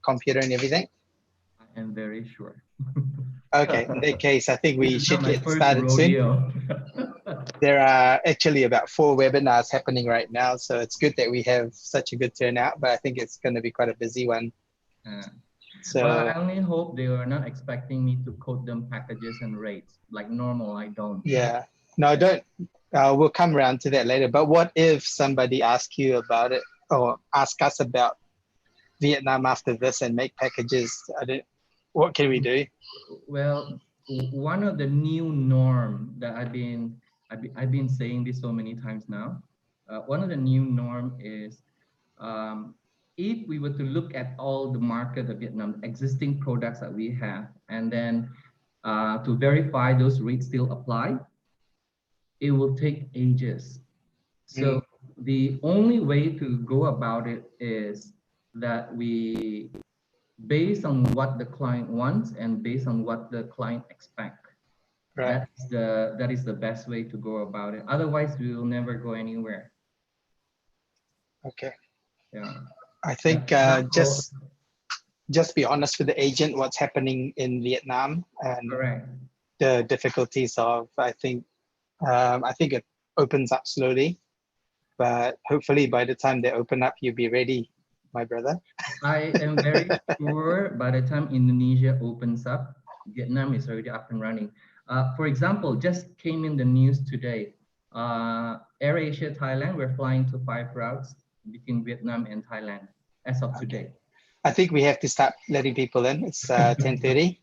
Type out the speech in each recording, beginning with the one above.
computer and everything? I am very sure. Okay, in that case, I think we should get started rodeo. soon. There are actually about 4 webinars happening right now, so it's good that we have such a good turnout, but I think it's going to be quite a busy one. So well, I only hope they are not expecting me to quote them packages and rates. Like normal, I don't. Yeah, no, don't. We'll come around to that later. But what if somebody asks you about it or ask us about Vietnam after this and make packages? What can we do? Well, one of the new norm that I've been saying this so many times now. One of the new norm is if we were to look at all the market of Vietnam, existing products that we have, and then to verify those rates still apply, it will take ages. So the only way to go about it is that we, based on what the client wants and based on what the client expects. Right. That is the best way to go about it. Otherwise, we will never go anywhere. Okay. Yeah. I think just be honest with the agent what's happening in Vietnam and correct. The difficulties of, I think it opens up slowly, but hopefully by the time they open up, you'll be ready, my brother. I am very sure by the time Indonesia opens up, Vietnam is already up and running. For example, just came in the news today, AirAsia Thailand, we're flying to 5 routes between Vietnam and Thailand as of today. I think we have to start letting people in. It's 10:30.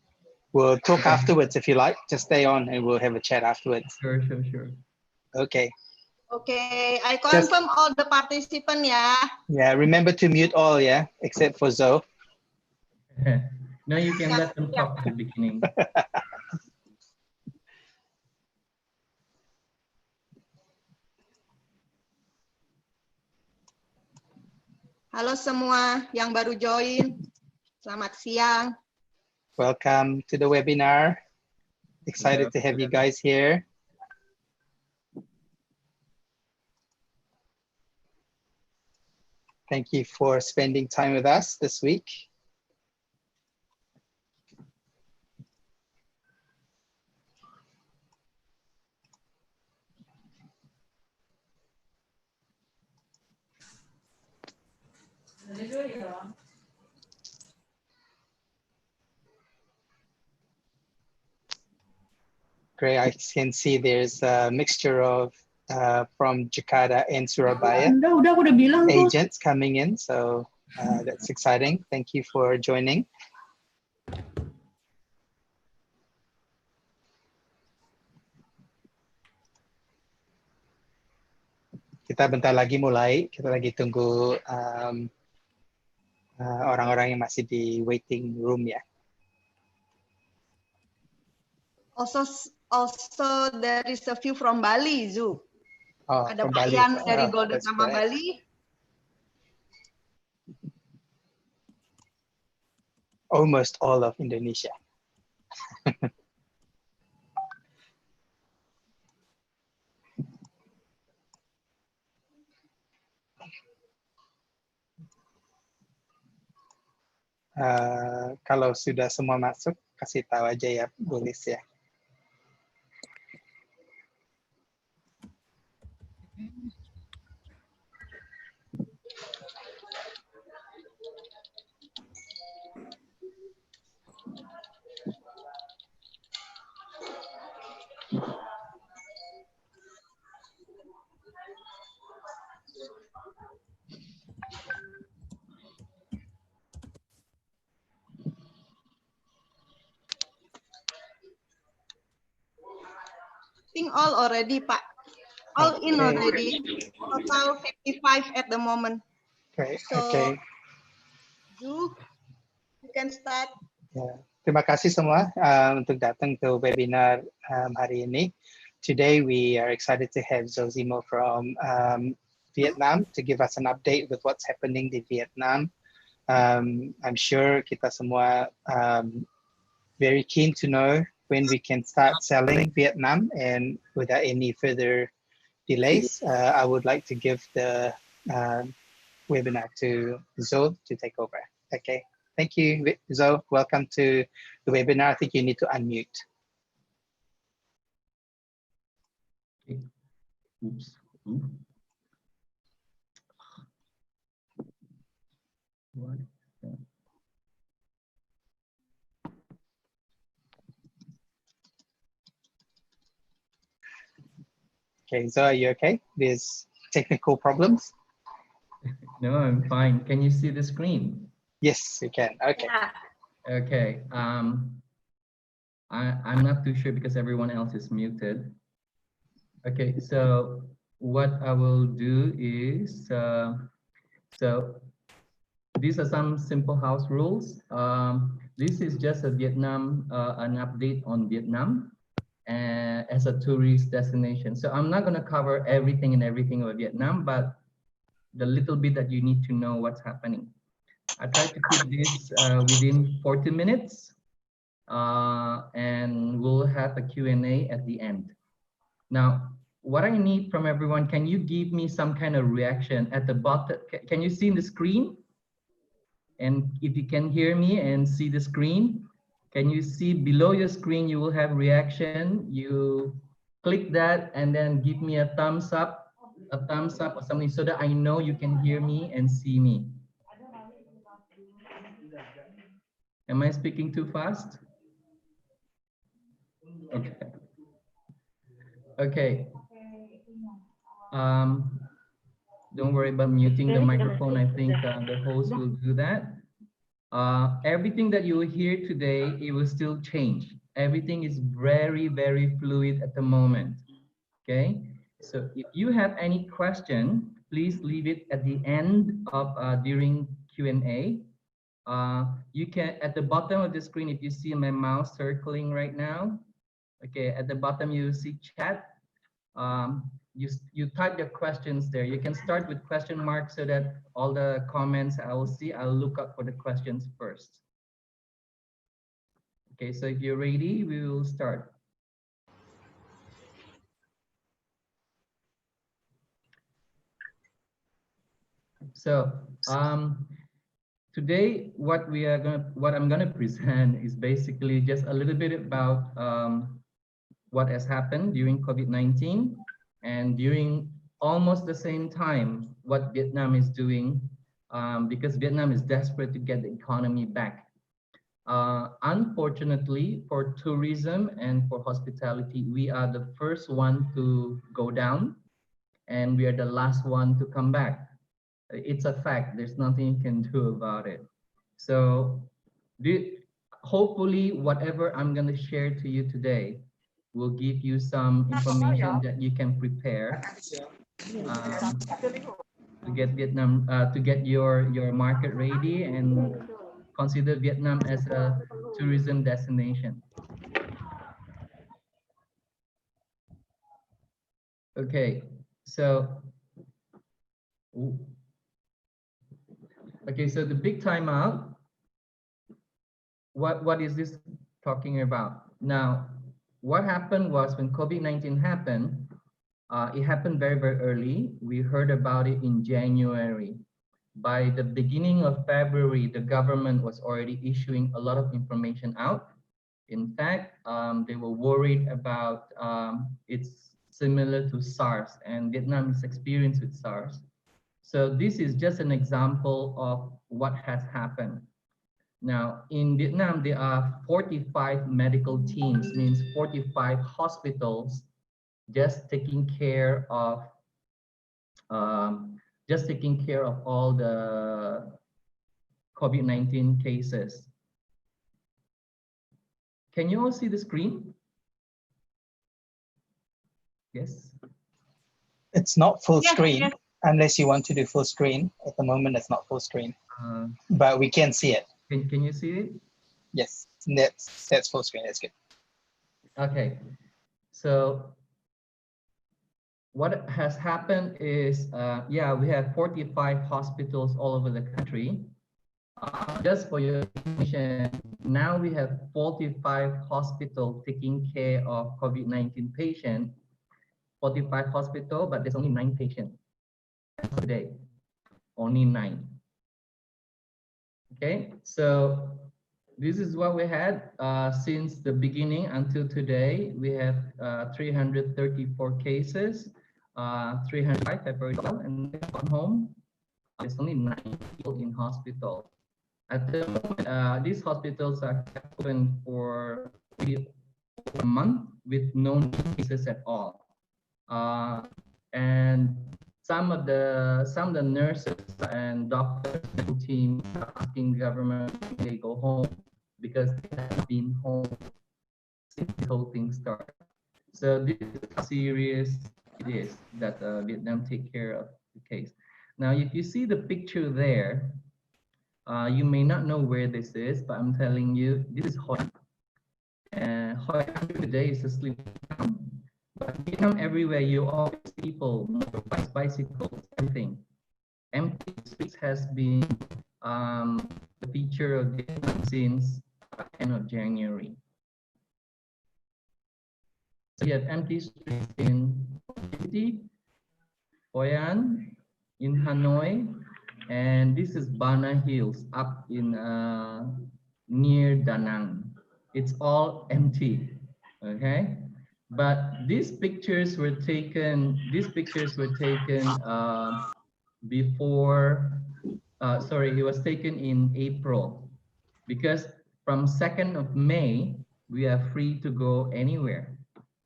We'll talk afterwards if you like. Just stay on and we'll have a chat afterwards. Sure. Okay. Okay, I confirm all the participants, yeah. Yeah, remember to mute all, yeah, except for Zoe. No, you can let them talk at the beginning. Halo semua yang baru join, selamat siang. Welcome to the webinar. Excited to have you guys here. Thank you for spending time with us this week. Great, I can see there's a mixture of from Jakarta and Surabaya agents coming in, so that's exciting. Thank you for joining. Kita bentar lagi mulai, kita lagi tunggu orang-orang yang masih di waiting room ya. Also there is a few from Bali, Zu. Oh, ada Pak Ian dari Golden Sama Bali. Almost all of Indonesia. Kalau sudah semua masuk, kasih tahu aja ya, tulis ya. I think all already, Pak. All in already. Total 55 at the moment. Okay. So, okay. You can start. Yeah. Terima kasih semua untuk datang ke webinar hari ini. Today we are excited to have Zosimo from Vietnam to give us an update with what's happening in Vietnam. I'm sure kita semua very keen to know when we can start selling Vietnam, and without any further delays, I would like to give the webinar to Zo to take over. Okay. Thank you, Zo. Welcome to the webinar. I think you need to unmute. Okay. Oops. Ooh. What? Okay, Zo, are you okay? There's technical problems? No, I'm fine. Can you see the screen? Yes, you can. Okay. Okay. I'm not too sure because everyone else is muted. Okay, so what I will do is, so these are some simple house rules. This is just a Vietnam, an update on Vietnam as a tourist destination. So I'm not going to cover everything about Vietnam, but the little bit that you need to know what's happening. I try to keep this within 40 minutes, and we'll have a Q&A at the end. Now, what I need from everyone, can you give me some kind of reaction at the bottom? Can you see the screen? And if you can hear me and see the screen, can you see below your screen, you will have reaction. You click that and then give me a thumbs up or something so that I know you can hear me and see me. Am I speaking too fast? Okay. Okay. Don't worry about muting the microphone. I think the host will do that. Everything that you will hear today, it will still change. Everything is very, very fluid at the moment. Okay. So if you have any question, please leave it at the end of during Q&A. You can, at the bottom of the screen, if you see my mouse circling right now, okay, at the bottom you see chat. You type your questions there. You can start with question marks so that all the comments I will see, I'll look up for the questions first. Okay, so if you're ready, we will start. So today, what I'm gonna present is basically just a little bit about what has happened during COVID-19 and during almost the same time what Vietnam is doing, because Vietnam is desperate to get the economy back. Unfortunately, for tourism and for hospitality, we are the first one to go down and we are the last one to come back. It's a fact. There's nothing you can do about it. So hopefully whatever I'm going to share to you today will give you some information that you can prepare to get Vietnam, to get your market ready and consider Vietnam as a tourism destination. Okay, so so the big timeout. What is this talking about? Now, what happened was when COVID-19 happened, it happened very, very early. We heard about it in January. By the beginning of February, the government was already issuing a lot of information out. In fact, they were worried about it's similar to SARS, and Vietnam's experience with SARS. So this is just an example of what has happened. Now, in Vietnam, there are 45 medical teams, means 45 hospitals just taking care of all the COVID-19 cases. Can you all see the screen? Yes. It's not full screen unless you want to do full screen. At the moment, it's not full screen, but we can see it. Can you see it? Yes, that's full screen. That's good. Okay, so what has happened is, yeah, we have 45 hospitals all over the country. Just for your information, now we have 45 hospitals taking care of COVID-19 patients. 45 hospitals, but there's only 9 patients today. Only 9. Okay, so this is what we had since the beginning until today. We have 334 cases, 305 have already gone and gone home. There's only 9 people in hospital. At the moment, these hospitals are open for a month with no cases at all. And some of the nurses and doctors and team are asking the government if they go home because they have been home since the whole thing started. So this is how serious it is that Vietnam take care of the case. Now, if you see the picture there, you may not know where this is, but I'm telling you, this is Hoi. And Hoi today is a sleeping town. But Vietnam, everywhere you always see people, motorbikes, bicycles, everything. Empty streets has been the feature of Vietnam since end of January. So you have empty streets in City, Hoi An, in Hanoi, and this is Bana Hills up in near Da Nang. It's all empty, okay? But these pictures were taken. Before. Sorry, it was taken in April, because from 2nd of May we are free to go anywhere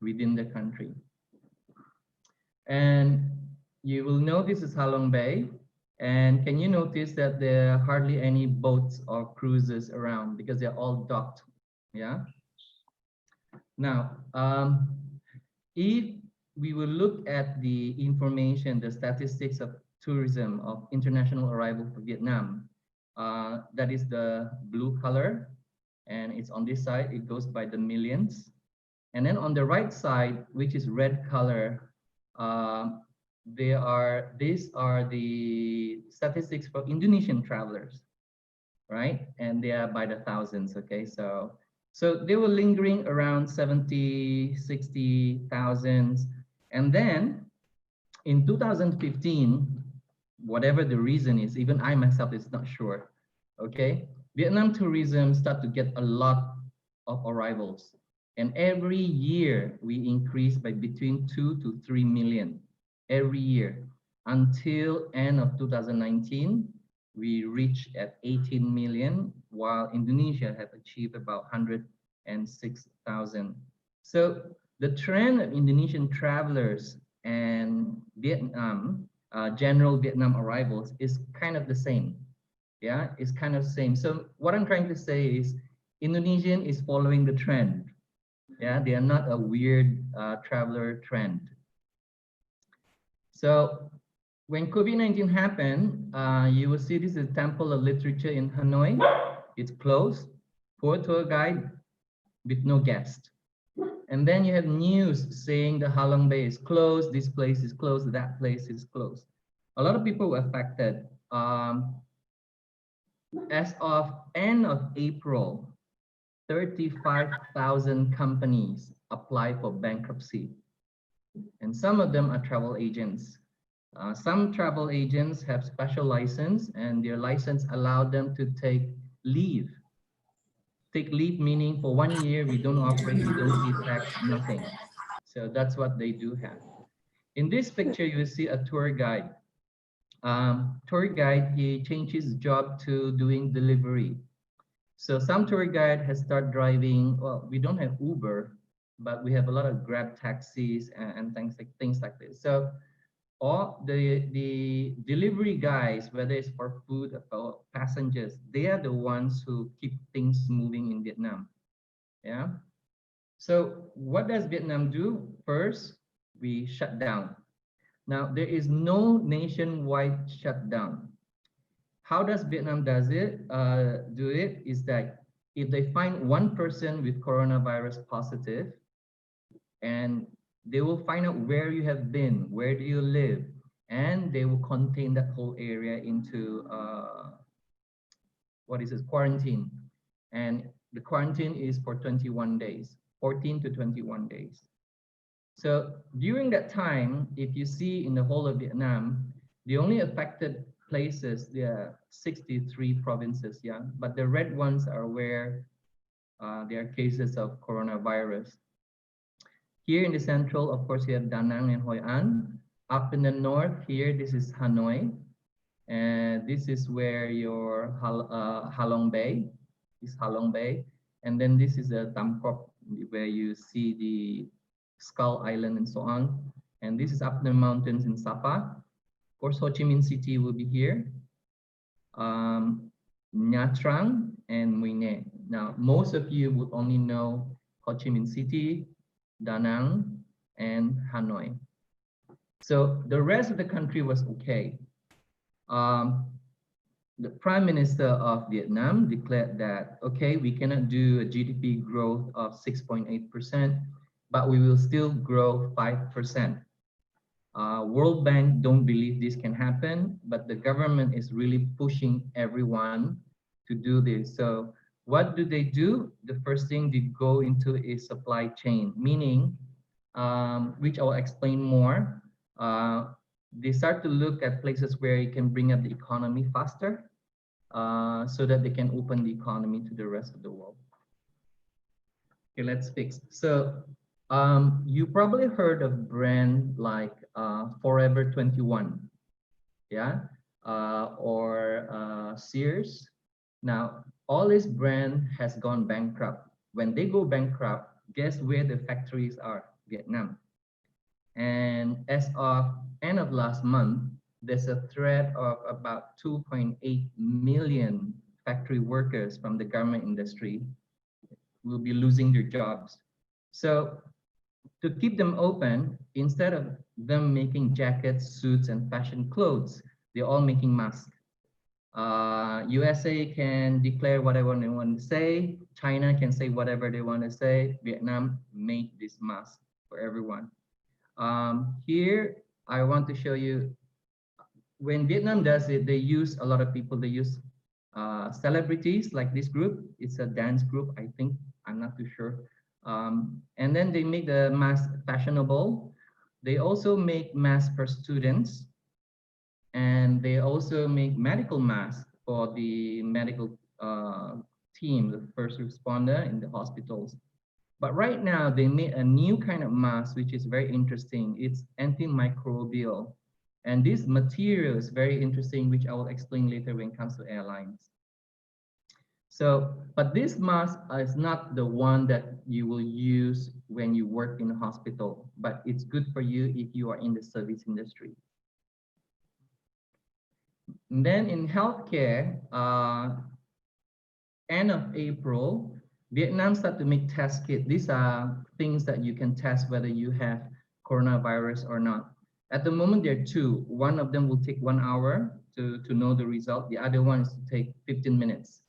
within the country. And you will know this is Halong Bay. And can you notice that there are hardly any boats or cruises around because they're all docked? Yeah. Now, if we will look at the information, the statistics of tourism of international arrival for Vietnam, that is the blue color, and it's on this side, it goes by the millions. And then on the right side, which is red color, these are the statistics for Indonesian travelers, right? And they are by the thousands, okay? So they were lingering around 70, 60,000. And then in 2015, whatever the reason is, even I myself is not sure, okay? Vietnam tourism started to get a lot of arrivals. And every year we increase by between 2 to 3 million every year until end of 2019. We reached at 18 million, while Indonesia have achieved about 106,000. So the trend of Indonesian travelers and Vietnam, general Vietnam arrivals is kind of the same. Yeah, it's kind of the same. So what I'm trying to say is Indonesian is following the trend. Yeah, they are not a weird traveler trend. So when COVID-19 happened, you will see this is Temple of Literature in Hanoi. It's closed, poor tour guide with no guest. And then you have news saying the Halong Bay is closed, this place is closed, that place is closed. A lot of people were affected. As of end of April, 35,000 companies apply for bankruptcy. And some of them are travel agents. Some travel agents have special license, and their license allowed them to take leave. Take leave meaning for 1 year, we don't operate, we don't pay tax, nothing. So that's what they do have. In this picture, you will see a tour guide. Tour guide, he changed his job to doing delivery. So some tour guide has started driving. Well, we don't have Uber, but we have a lot of Grab taxis and things like this. So all the delivery guys, whether it's for food or passengers, they are the ones who keep things moving in Vietnam. Yeah. So what does Vietnam do? First, we shut down. Now there is no nationwide shutdown. How does Vietnam do it is that if they find one person with coronavirus positive, and they will find out where you have been, where do you live, and they will contain that whole area into quarantine. And the quarantine is for 21 days, 14 to 21 days. So during that time, if you see in the whole of Vietnam, the only affected places, there are 63 provinces, yeah, but the red ones are where there are cases of coronavirus. Here in the central, of course, you have Da Nang and Hoi An. Up in the north here, this is Hanoi, and this is where your Halong Bay is Halong Bay, and then this is the Tam Kop, where you see the Skull Island and so on, and this is up in the mountains in Sapa. Of course, Ho Chi Minh City will be here, Nha Trang and Mui Ne. Now, most of you would only know Ho Chi Minh City, Da Nang, and Hanoi. So the rest of the country was okay. The Prime Minister of Vietnam declared that, okay, we cannot do a GDP growth of 6.8%, but we will still grow 5%. World Bank don't believe this can happen, but the government is really pushing everyone to do this. So what do? The first thing they go into is supply chain, meaning, which I will explain more. They start to look at places where you can bring up the economy faster, so that they can open the economy to the rest of the world. Okay, let's fix. So you probably heard of brand like Forever 21, yeah, or Sears. Now, all this brand has gone bankrupt. When they go bankrupt, guess where the factories are? Vietnam. And as of end of last month, there's a threat of about 2.8 million factory workers from the garment industry will be losing their jobs. So to keep them open, instead of them making jackets, suits, and fashion clothes, they're all making masks. USA can declare whatever they want to say. China can say whatever they want to say. Vietnam made this mask for everyone. Here, I want to show you, when Vietnam does it, they use a lot of people. They use celebrities like this group. It's a dance group, I think. I'm not too sure. And then they make the mask fashionable. They also make masks for students. And they also make medical masks for the medical team, the first responder in the hospitals. But right now, they made a new kind of mask, which is very interesting. It's antimicrobial. And this material is very interesting, which I will explain later when it comes to airlines. So, but this mask is not the one that you will use when you work in a hospital, but it's good for you if you are in the service industry. And then in healthcare, end of April, Vietnam started to make test kits. These are things that you can test whether you have coronavirus or not. At the moment, there are two. One of them will take 1 hour to know the result. The other one is to take 15 minutes.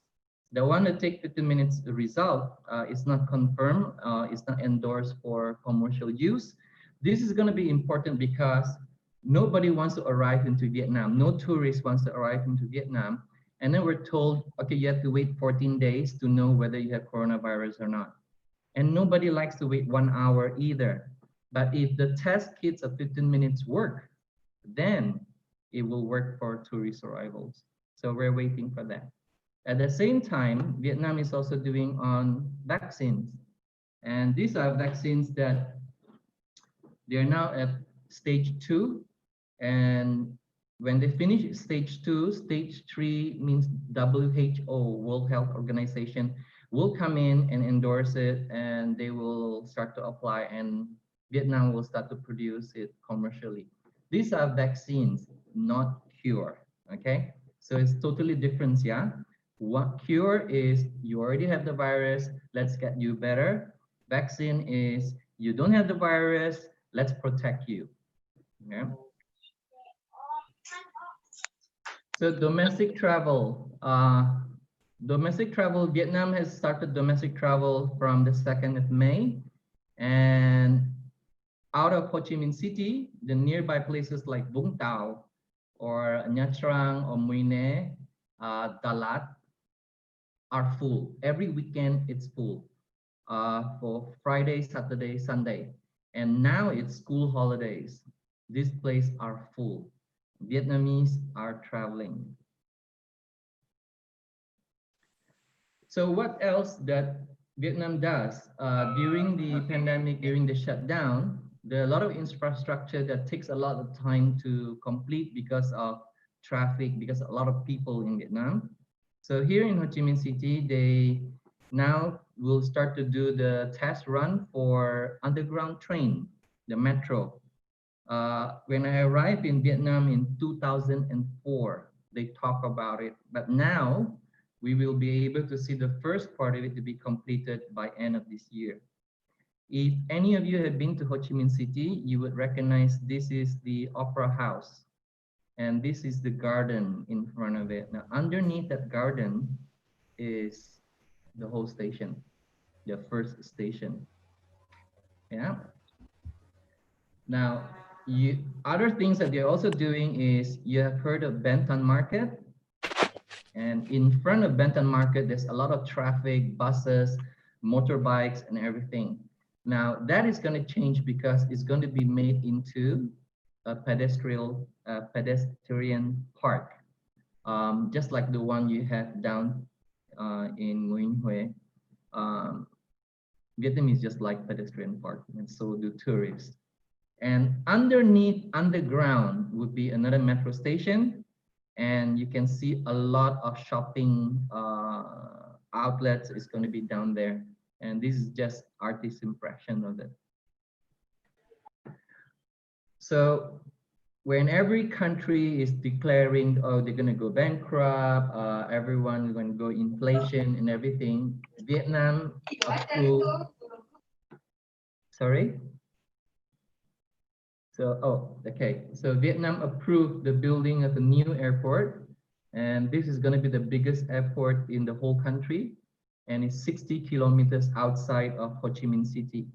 The one that takes 15 minutes, the result is not confirmed, it's not endorsed for commercial use. This is going to be important because nobody wants to arrive into Vietnam. No tourist wants to arrive into Vietnam. And then we're told, okay, you have to wait 14 days to know whether you have coronavirus or not. And nobody likes to wait 1 hour either. But if the test kits of 15 minutes work, then it will work for tourist arrivals. So we're waiting for that. At the same time, Vietnam is also doing on vaccines. And these are vaccines that they're now at stage 2. And when they finish stage 2, stage 3 means WHO, World Health Organization, will come in and endorse it, and they will start to apply, and Vietnam will start to produce it commercially. These are vaccines, not cure, okay? So it's totally different, yeah? What cure is you already have the virus, let's get you better. Vaccine is you don't have the virus, let's protect you, okay? So domestic travel, Vietnam has started domestic travel from the 2nd of May, and out of Ho Chi Minh City, the nearby places like Vũng Tàu or Nha Trang or Mui Ne, Dalat are full. Every weekend it's full for Friday, Saturday, Sunday. And now it's school holidays. These places are full. Vietnamese are traveling. So what else that Vietnam does during the pandemic, during the shutdown? There are a lot of infrastructure that takes a lot of time to complete because of traffic, because a lot of people in Vietnam. So here in Ho Chi Minh City, they now will start to do the test run for underground train, the metro. When I arrived in Vietnam in 2004, they talk about it, but now we will be able to see the first part of it to be completed by end of this year. If any of you have been to Ho Chi Minh City, you would recognize this is the Opera House, and this is the garden in front of it. Now, underneath that garden is the whole station, the first station. Yeah. Now, other things that they're also doing is, you have heard of Benton Market, and in front of Benton Market, there's a lot of traffic, buses, motorbikes, and everything. Now, that is going to change because it's going to be made into a pedestrian park, just like the one you have down in Nguyen Hue. Vietnam is just like pedestrian park, and so do tourists. And underground would be another metro station, and you can see a lot of shopping outlets is going to be down there. And this is just artist's impression of it. So when every country is declaring, oh, they're going to go bankrupt, everyone is going to go inflation and everything, Vietnam approved. Sorry? So Vietnam approved the building of a new airport, and this is going to be the biggest airport in the whole country, and it's 60 kilometers outside of Ho Chi Minh City.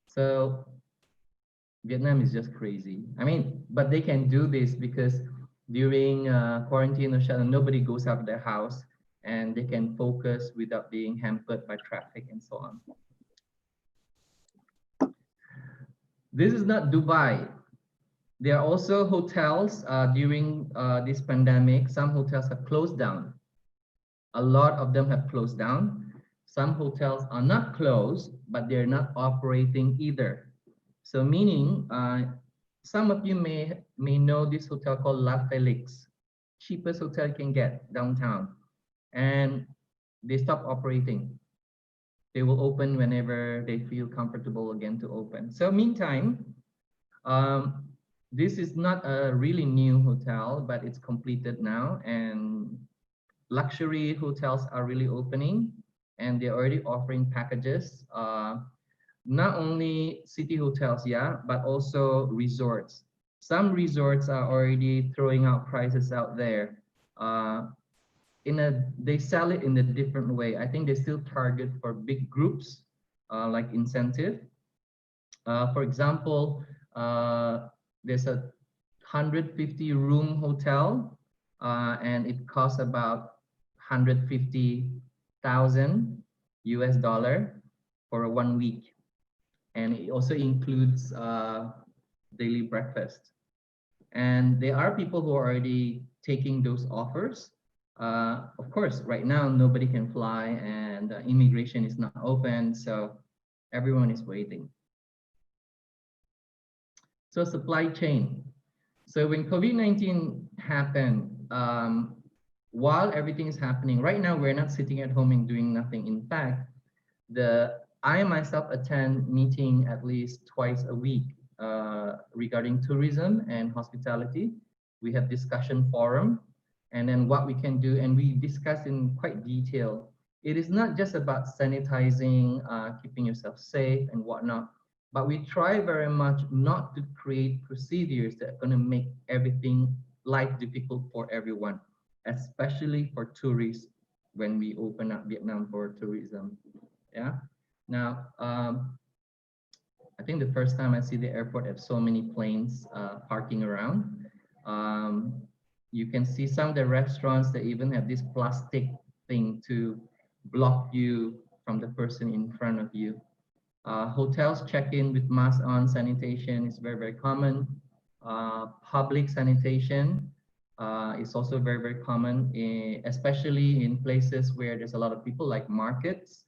So Vietnam is just crazy. I mean, but they can do this because during quarantine or shutdown, nobody goes out of their house, and they can focus without being hampered by traffic and so on. This is not Dubai. There are also hotels during this pandemic. Some hotels have closed down. A lot of them have closed down. Some hotels are not closed, but they're not operating either. So meaning, some of you may know this hotel called La Felix, cheapest hotel you can get downtown, and they stop operating. They will open whenever they feel comfortable again to open. So meantime, this is not a really new hotel, but it's completed now, and luxury hotels are really opening, and they're already offering packages. Not only city hotels, yeah, but also resorts. Some resorts are already throwing out prices out there. They sell it in a different way. I think they still target for big groups, like incentive. For example, there's a 150 room hotel, and it costs about 150,000 US dollar for 1 week. And it also includes daily breakfast. And there are people who are already taking those offers. Of course, right now, nobody can fly, and immigration is not open, so everyone is waiting. So supply chain. So when COVID-19 happened, while everything is happening, right now, we're not sitting at home and doing nothing. In fact, I myself attend meeting at least twice a week regarding tourism and hospitality. We have discussion forum, and then what we can do, and we discuss in quite detail. It is not just about sanitizing, keeping yourself safe and whatnot, but we try very much not to create procedures that are going to make everything life difficult for everyone, especially for tourists when we open up Vietnam for tourism. Yeah. Now, I think the first time I see the airport have so many planes parking around. You can see some of the restaurants that even have this plastic thing to block you from the person in front of you. Hotels check in with mask on, sanitation is very, very common. Public sanitation is also very, very common, especially in places where there's a lot of people, like markets,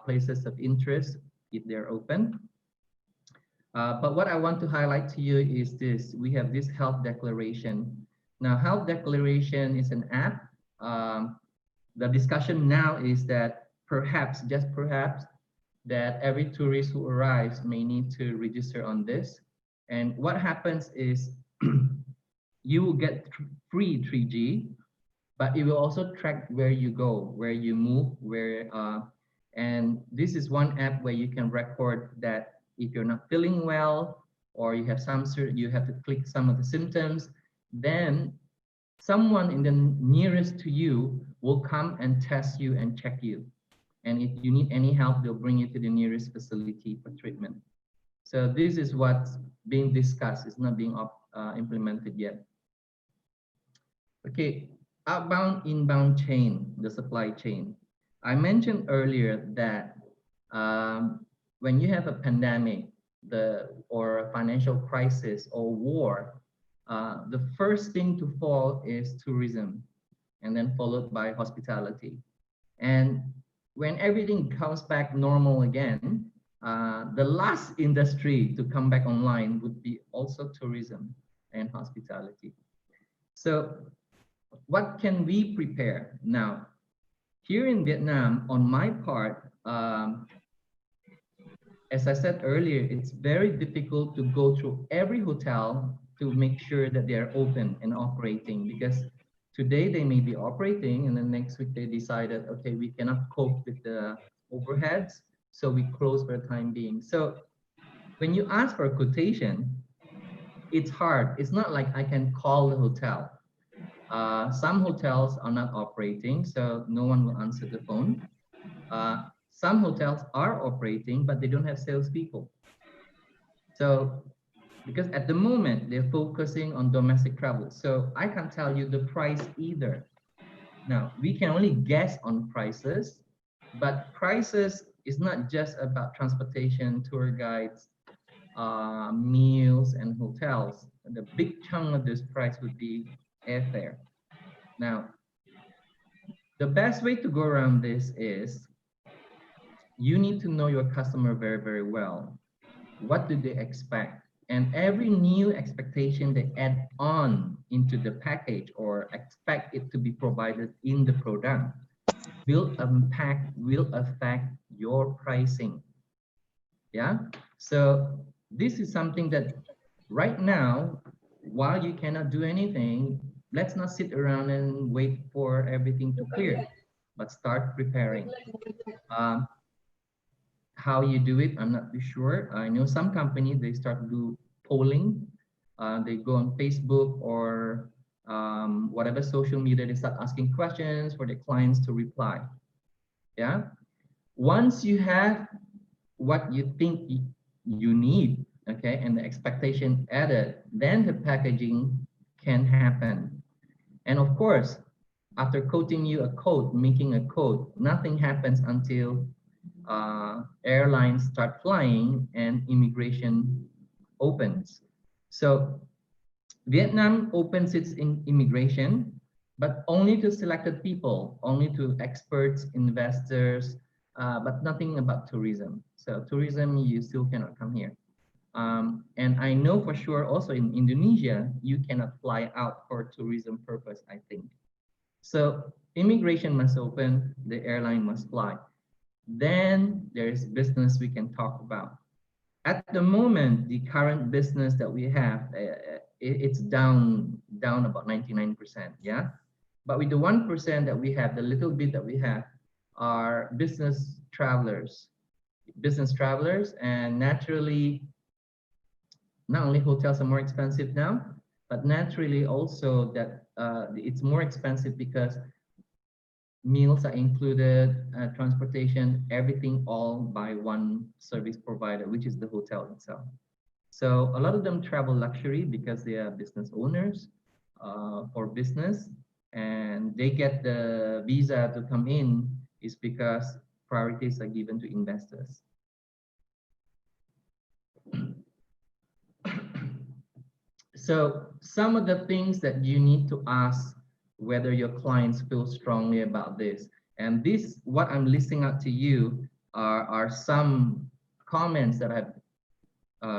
places of interest, if they're open. But what I want to highlight to you is this. We have this health declaration. Now, health declaration is an app. The discussion now is that perhaps, just perhaps, that every tourist who arrives may need to register on this. And what happens is you will get free 3G, but it will also track where you go, where you move, and this is one app where you can record that if you're not feeling well, or you have you have to click some of the symptoms, then someone in the nearest to you will come and test you and check you. And if you need any help, they'll bring you to the nearest facility for treatment. So this is what's being discussed. It's not being implemented yet. Okay, outbound-inbound chain, the supply chain. I mentioned earlier that when you have a pandemic, or a financial crisis or war, the first thing to fall is tourism, and then followed by hospitality. And when everything comes back normal again, the last industry to come back online would be also tourism and hospitality. So what can we prepare now? Here in Vietnam, on my part, as I said earlier, it's very difficult to go through every hotel to make sure that they are open and operating, because today they may be operating and then next week they decided, okay, we cannot cope with the overheads, so we close for the time being. So when you ask for a quotation, it's hard. It's not like I can call the hotel. Some hotels are not operating, so no one will answer the phone. Some hotels are operating, but they don't have salespeople. So, because at the moment they're focusing on domestic travel, so I can't tell you the price either. Now, we can only guess on prices, but prices is not just about transportation, tour guides, meals, and hotels. The big chunk of this price would be airfare. Now, the best way to go around this is you need to know your customer very, very well. What do they expect? And every new expectation they add on into the package or expect it to be provided in the product will affect your pricing. Yeah. So this is something that right now, while you cannot do anything, let's not sit around and wait for everything to clear, but start preparing. How you do it, I'm not too sure. I know some companies, they start do polling. They go on Facebook or whatever social media, they start asking questions for the clients to reply. Yeah. Once you have what you think you need, okay, and the expectation added, then the packaging can happen. And of course, after quoting you a code, making a code, nothing happens until airlines start flying and immigration opens. So Vietnam opens its immigration, but only to selected people, only to experts, investors, but nothing about tourism. So tourism, you still cannot come here. And I know for sure also in Indonesia, you cannot fly out for tourism purpose, I think. So immigration must open, the airline must fly. Then there is business we can talk about. At the moment, the current business that we have, it's down about 99%, yeah? But with the 1% that we have, the little bit that we have, are business travelers, and naturally, not only hotels are more expensive now, but naturally also that it's more expensive because meals are included, transportation, everything all by one service provider, which is the hotel itself. So a lot of them travel luxury because they are business owners for business, and they get the visa to come in is because priorities are given to investors. So some of the things that you need to ask whether your clients feel strongly about this. And this, what I'm listing out to you are some comments that I've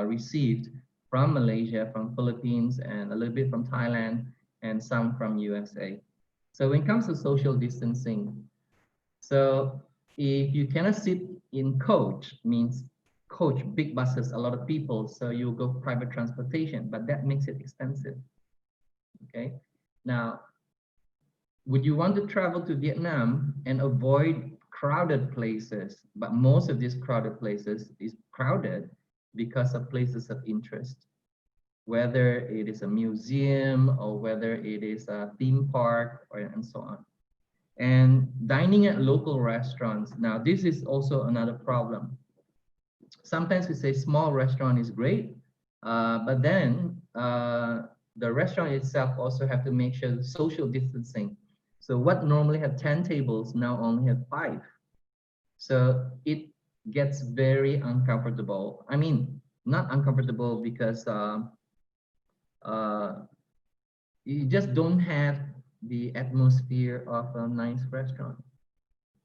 received from Malaysia, from Philippines, and a little bit from Thailand, and some from USA. So when it comes to social distancing, so if you cannot sit in coach, means coach, big buses, a lot of people, so you go private transportation, but that makes it expensive. Okay. Now, would you want to travel to Vietnam and avoid crowded places? But most of these crowded places is crowded because of places of interest, whether it is a museum or whether it is a theme park or, and so on. And dining at local restaurants. Now, this is also another problem. Sometimes we say small restaurant is great, but then the restaurant itself also have to make sure the social distancing. So what normally have 10 tables now only have 5. So it gets very uncomfortable. I mean, not uncomfortable because you just don't have the atmosphere of a nice restaurant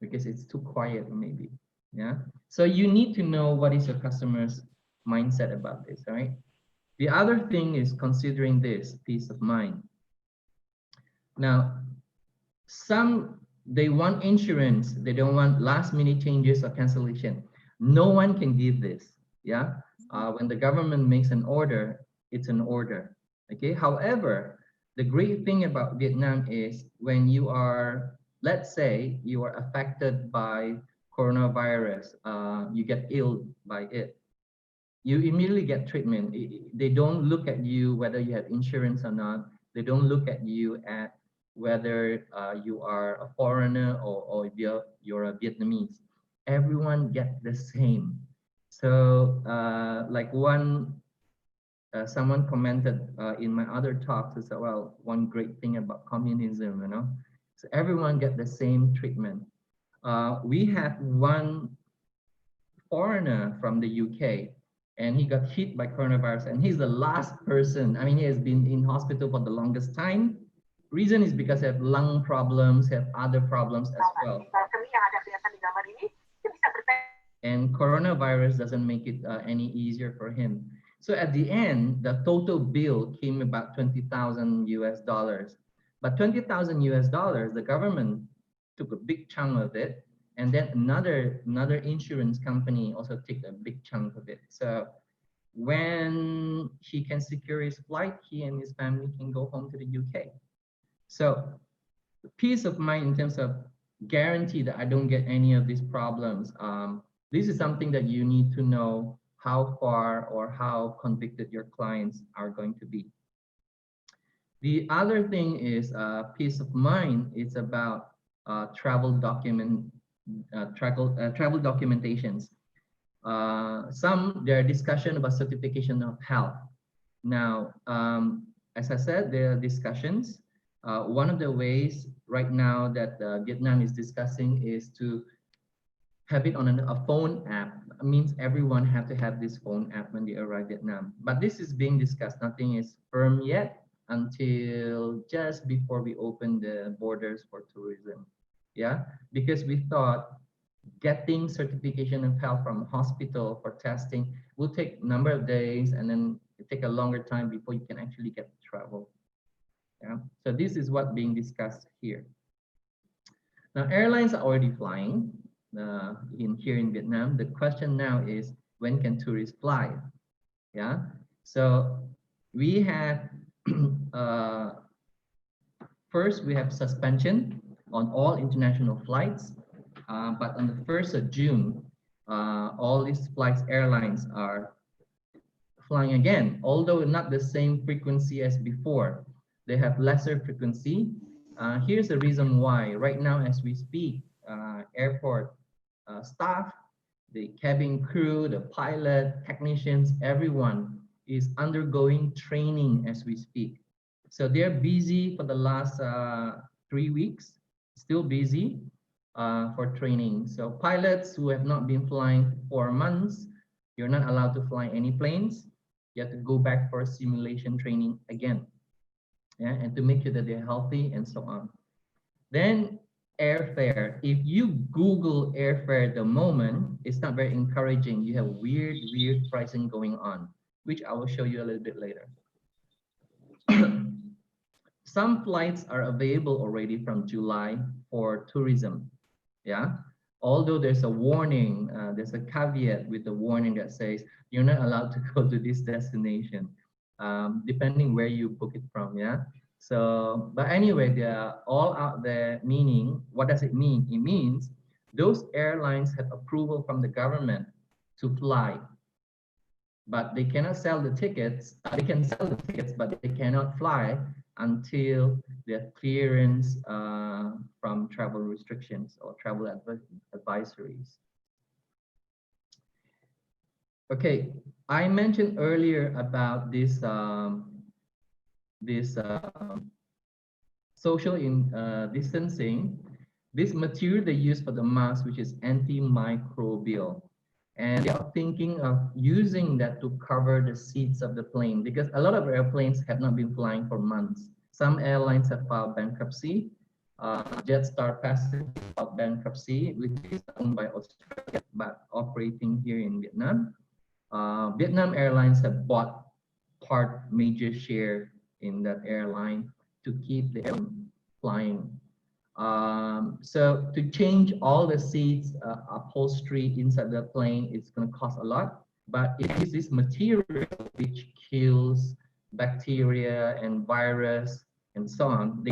because it's too quiet maybe. Yeah. So you need to know what is your customer's mindset about this, all right? The other thing is considering this peace of mind. Now, some, they want insurance, they don't want last minute changes or cancellation. No one can give this, yeah? When the government makes an order, it's an order, okay? However, the great thing about Vietnam is when you are, let's say you are affected by coronavirus, you get ill by it, you immediately get treatment. They don't look at you whether you have insurance or not. They don't look at you at whether you are a foreigner or if you're a Vietnamese. Everyone gets the same. So like someone commented in my other talks, is that, well, one great thing about communism, you know, so everyone get the same treatment. We have one foreigner from the UK, and he got hit by coronavirus, and he's the last person. I mean, he has been in hospital for the longest time. Reason is because he have lung problems, have other problems as well. And coronavirus doesn't make it any easier for him. So at the end, the total bill came about $20,000. But $20,000, the government took a big chunk of it, and then another insurance company also took a big chunk of it. So when he can secure his flight, he and his family can go home to the UK. So peace of mind in terms of guarantee that I don't get any of these problems. This is something that you need to know how far or how convicted your clients are going to be. The other thing is peace of mind. It's about travel documentations. There are discussion about certification of health. Now, as I said, there are discussions. One of the ways right now that Vietnam is discussing is to have it on a phone app. It means everyone have to have this phone app when they arrive Vietnam. But this is being discussed. Nothing is firm yet until just before we open the borders for tourism. Yeah, because we thought getting certification of health from hospital for testing will take a number of days, and then it take a longer time before you can actually get to travel. Yeah, so this is what being discussed here. Now, airlines are already flying here in Vietnam. The question now is, when can tourists fly? Yeah, so we have first we have suspension on all international flights, but on the 1st of June, all these flights, airlines are flying again, although not the same frequency as before. They have lesser frequency. Here's the reason why. Right now, as we speak, airport staff, the cabin crew, the pilot, technicians, everyone is undergoing training as we speak. So they're busy for the last 3 weeks, still busy for training. So pilots who have not been flying for months, you're not allowed to fly any planes. you have to go back for simulation training again, yeah, and to make sure that they're healthy and so on. Then airfare. If you Google airfare at the moment, it's not very encouraging. You have weird pricing going on, which I will show you a little bit later. Some flights are available already from July for tourism, yeah. Although there's a warning, there's a caveat with the warning that says you're not allowed to go to this destination, depending where you book it from, yeah. So, but anyway, they're all out there, meaning, what does it mean? It means those airlines have approval from the government to fly, but they cannot sell the tickets. They can sell the tickets, but they cannot fly until the clearance from travel restrictions or travel advisories. Okay, I mentioned earlier about this social distancing. This material they use for the mask, which is antimicrobial, and they are thinking of using that to cover the seats of the plane, because a lot of airplanes have not been flying for months. Some airlines have filed bankruptcy. Jetstar Pacific filed bankruptcy, which is owned by Australia but operating here in Vietnam. Vietnam Airlines have bought major share in that airline to keep the airline flying. So to change all the seats, upholstery inside the plane, it's going to cost a lot. But it is this material which kills bacteria and virus and so on.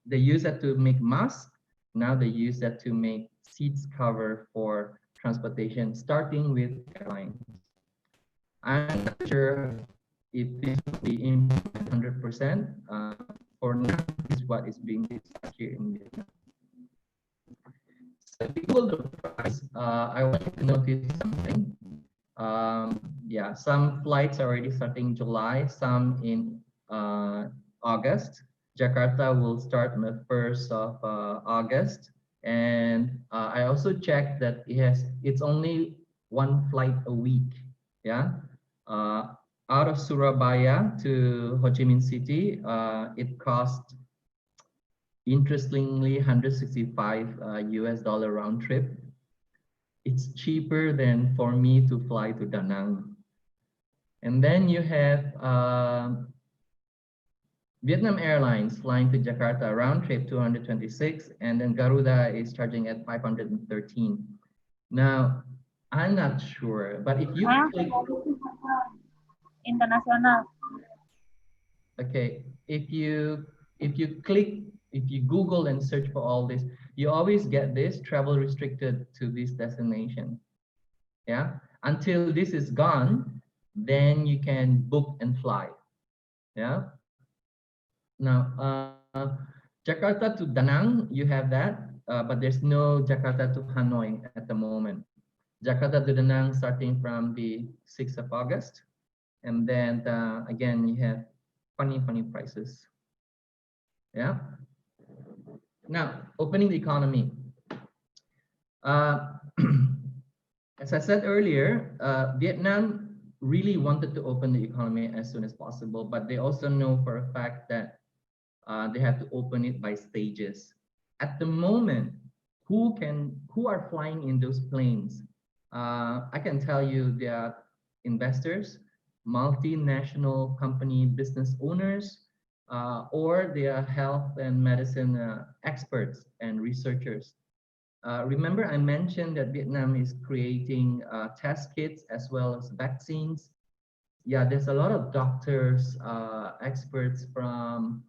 They use that to make masks. Now they use that to make seats cover for transportation, starting with airlines. I'm not sure if this will be implemented 100%. For now, this is what is being discussed here in Vietnam. So because of the price, I want you to notice something. Yeah, some flights are already starting July, some in August. Jakarta will start on the 1st of August. And I also checked that it's only one flight a week. Yeah. Out of Surabaya to Ho Chi Minh City, it cost, interestingly, 165 US dollar round trip. It's cheaper than for me to fly to Da Nang. And then you have Vietnam Airlines flying to Jakarta, round trip 226, and then Garuda is charging at 513. Now, I'm not sure, but if you click International. Okay, if you Google and search for all this, you always get this travel restricted to this destination. Yeah, until this is gone, then you can book and fly. Yeah. Now, Jakarta to Da Nang, you have that, but there's no Jakarta to Hanoi at the moment. Jakarta to Da Nang starting from the 6th of August. And then again, you have funny prices. Yeah. Now, opening the economy. As I said earlier, Vietnam really wanted to open the economy as soon as possible, but they also know for a fact that they have to open it by stages. At the moment, who are flying in those planes? I can tell you they are investors, multinational company business owners, or they are health and medicine experts and researchers. Remember, I mentioned that Vietnam is creating test kits as well as vaccines. Yeah, there's a lot of doctors, experts from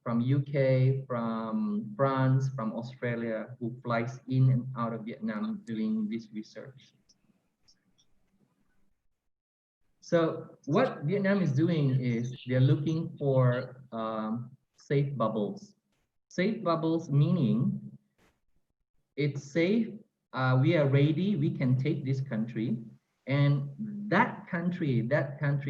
UK, from France, from Australia, who flies in and out of Vietnam doing this research. So what Vietnam is doing is they're looking for safe bubbles. Safe bubbles meaning it's safe, we are ready, we can take this country, and that country,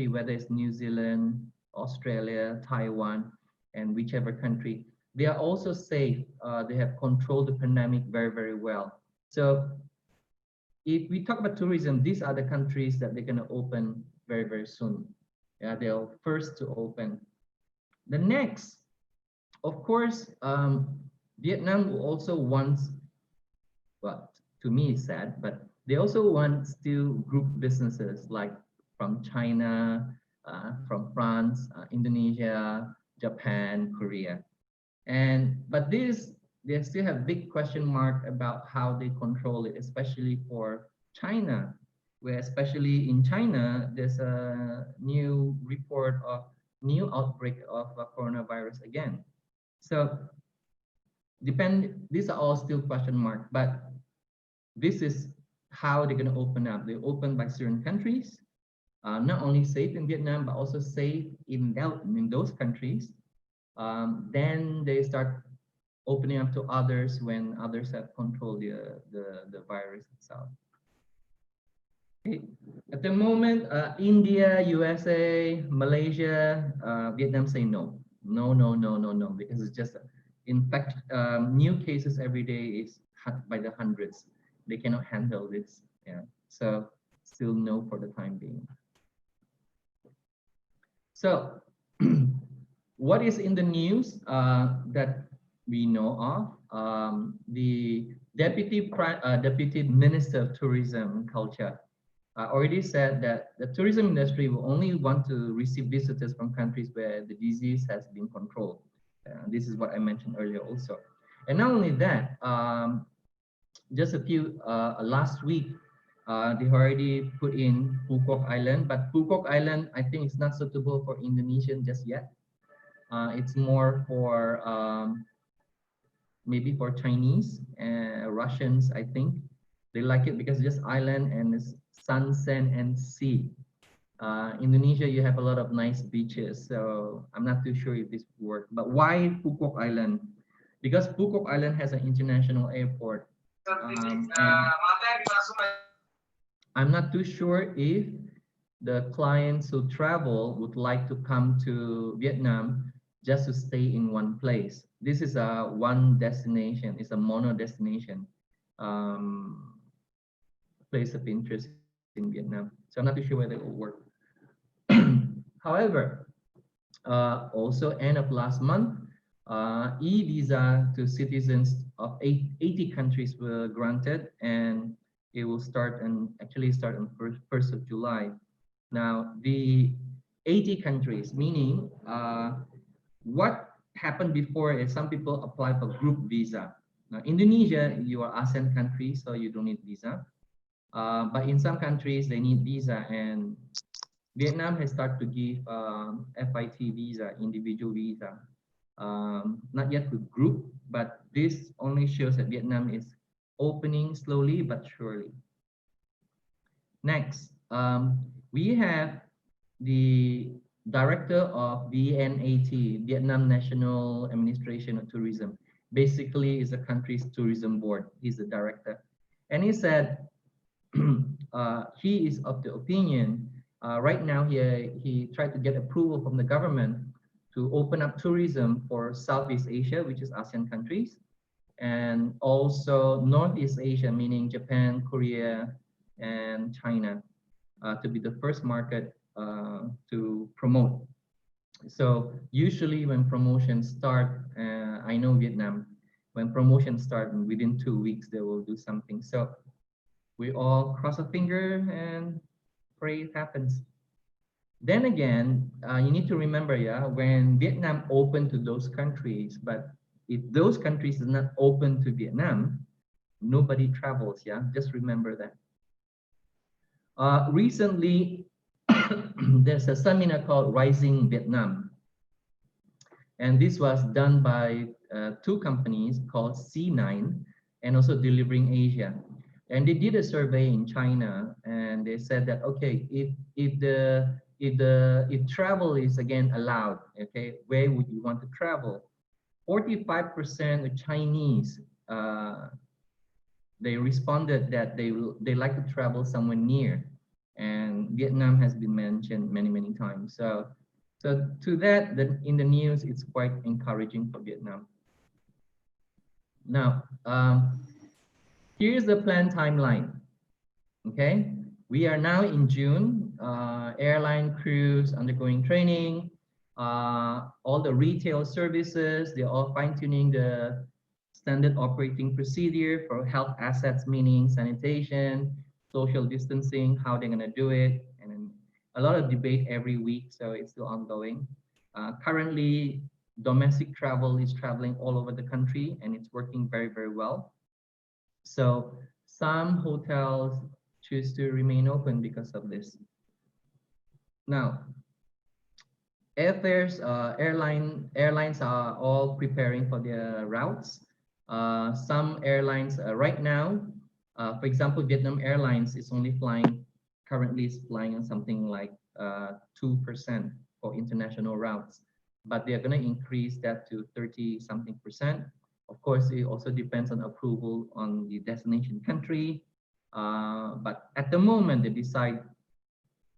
whether it's New Zealand, Australia, Taiwan, and whichever country, they are also safe. They have controlled the pandemic very, very well. So if we talk about tourism, these are the countries that they're going to open very, very soon. Yeah, they're first to open. The next, of course, Vietnam also wants, well, to me it's sad, but they also want still group businesses like from China, from France, Indonesia, Japan, Korea. But they still have big question mark about how they control it, especially for China, where especially in China, there's a new report of new outbreak of coronavirus again. So these are all still question mark, but this is how they're going to open up. They open by certain countries, not only safe in Vietnam, but also safe in those countries. Then they start opening up to others when others have controlled the virus itself. Okay. At the moment, India, USA, Malaysia, Vietnam say no, because it's just, in fact, new cases every day is by the hundreds. They cannot handle this. Yeah, so still no for the time being. So, what is in the news that we know of? The Deputy Minister of Tourism and Culture already said that the tourism industry will only want to receive visitors from countries where the disease has been controlled. This is what I mentioned earlier also. And not only that, just a few, last week, they already put in Phu Quoc Island, but Phu Quoc Island, I think it's not suitable for Indonesian just yet. It's more for maybe for Chinese and Russians, I think. They like it because it's just island and it's sun, sand, and sea. Indonesia, you have a lot of nice beaches, so I'm not too sure if this will work. But why Phu Quoc Island? Because Phu Quoc Island has an international airport. And I'm not too sure if the clients who travel would like to come to Vietnam just to stay in one place. This is a one destination, it's a mono destination place of interest in Vietnam. So I'm not too sure whether it will work. However, also end of last month, e-visa to citizens of 80 countries were granted, and it will start and actually start on 1st of July. Now, the 80 countries, meaning what happened before is some people apply for group visa. Now, Indonesia, you are ASEAN country, so you don't need visa. But in some countries, they need visa, and Vietnam has started to give FIT visa, individual visa. Not yet with group, but this only shows that Vietnam is opening slowly but surely. Next, we have the director of VNAT, Vietnam National Administration of Tourism. Basically, is the country's tourism board. He's the director. And he said he is of the opinion, right now he tried to get approval from the government to open up tourism for Southeast Asia, which is ASEAN countries, and also Northeast Asia, meaning Japan, Korea, and China, to be the first market to promote. So usually when promotions start, I know Vietnam, when promotions start within 2 weeks, they will do something. So we all cross a finger and pray it happens. Then again, you need to remember, yeah, when Vietnam opened to those countries, but if those countries are not open to Vietnam, nobody travels, yeah, just remember that. Recently, there's a seminar called Rising Vietnam. And this was done by 2 companies called C9 and also Delivering Asia. And they did a survey in China, and they said that, okay, if travel is again allowed, okay, where would you want to travel? 45% of Chinese, they responded that they like to travel somewhere near, and Vietnam has been mentioned many, many times. So to that, in the news, it's quite encouraging for Vietnam. Now, here's the planned timeline. Okay, we are now in June. Airline crews undergoing training. All the retail services, they're all fine-tuning the standard operating procedure for health assets, meaning sanitation, social distancing, how they're gonna do it, and then a lot of debate every week, so it's still ongoing. Currently, domestic travel is traveling all over the country, and it's working very, very well. So some hotels choose to remain open because of this. Now, airfares, airlines are all preparing for their routes. Some airlines right now, for example, Vietnam Airlines is only flying, currently is flying on something like 2% for international routes, but they're going to increase that to 30 something percent. Of course, it also depends on approval on the destination country. But at the moment,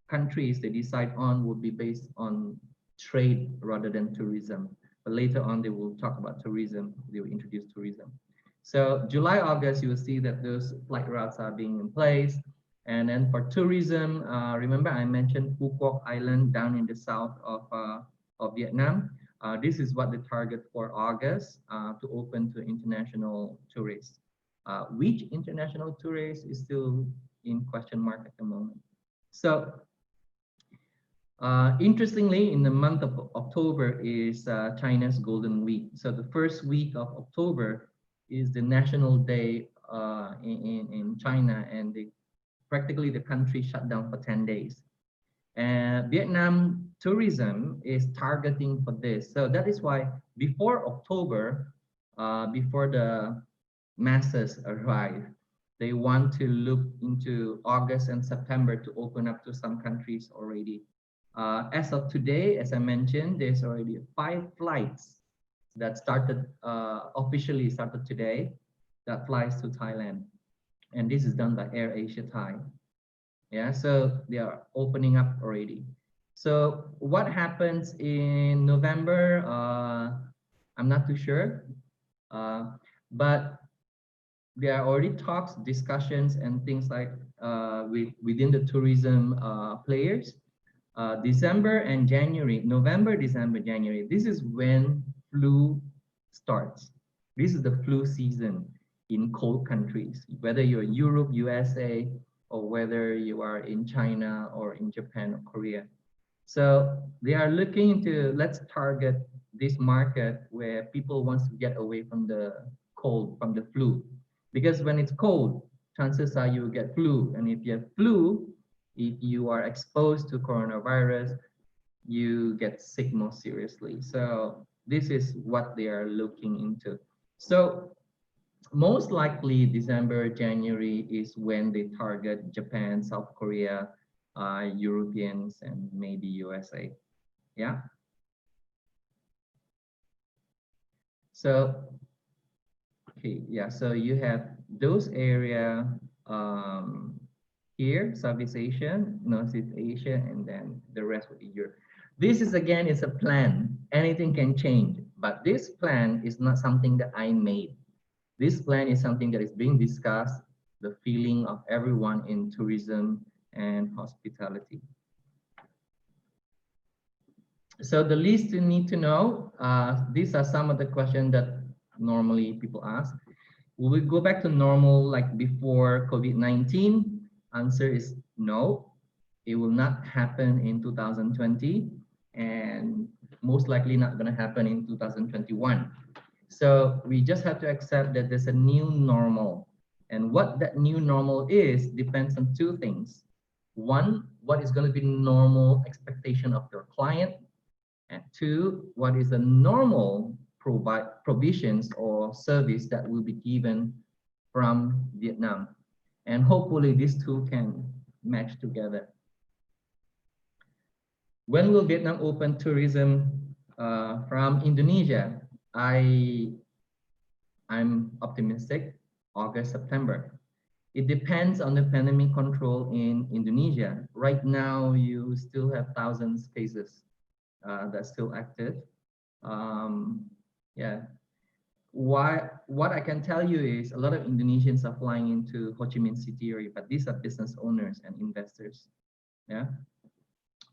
countries they decide on would be based on trade rather than tourism. But later on, they will talk about tourism. They will introduce tourism. So July, August, you will see that those flight routes are being in place. And then for tourism, remember I mentioned Phu Quoc Island down in the south of Vietnam. This is what the target for August to open to international tourists. Which international tourists is still in question mark at the moment. So interestingly, in the month of October is China's Golden Week. So the first week of October is the national day in China, and practically the country shut down for 10 days. And Vietnam tourism is targeting for this. So that is why before October, before the masses arrive, they want to look into August and September to open up to some countries already. As of today, as I mentioned, there's already 5 flights that started officially started today that flies to Thailand, and this is done by Air Asia Thai. Yeah, so they are opening up already. So what happens in November? I'm not too sure, but there are already talks, discussions, and things like within the tourism players. December and January, November, December, January. This is when flu starts. This is the flu season in cold countries, whether you're Europe, USA, or whether you are in China or in Japan or Korea. So they are looking into, let's target this market where people want to get away from the cold, from the flu. Because when it's cold, chances are you will get flu. And if you have flu, if you are exposed to coronavirus, you get sick more seriously. So this is what they are looking into. So most likely December, January is when they target Japan, South Korea, Europeans, and maybe USA. Yeah. So, okay, yeah, so you have those area here, Southeast Asia, Northeast Asia, and then the rest would be Europe. This is again, is a plan. Anything can change, but this plan is not something that I made. This plan is something that is being discussed, the feeling of everyone in tourism and hospitality. So the least you need to know, these are some of the questions that normally people ask. Will we go back to normal like before COVID-19? Answer is no. It will not happen in 2020 and most likely not going to happen in 2021. So we just have to accept that there's a new normal. And what that new normal is depends on 2 things. One, what is going to be normal expectation of your client? And 2, what is the normal provisions or service that will be given from Vietnam? And hopefully these 2 can match together. When will Vietnam open tourism from Indonesia? I'm optimistic, August, September. It depends on the pandemic control in Indonesia. Right now, you still have thousands of cases that's still active. Yeah, what I can tell you is a lot of Indonesians are flying into Ho Chi Minh City area, but these are business owners and investors. Yeah.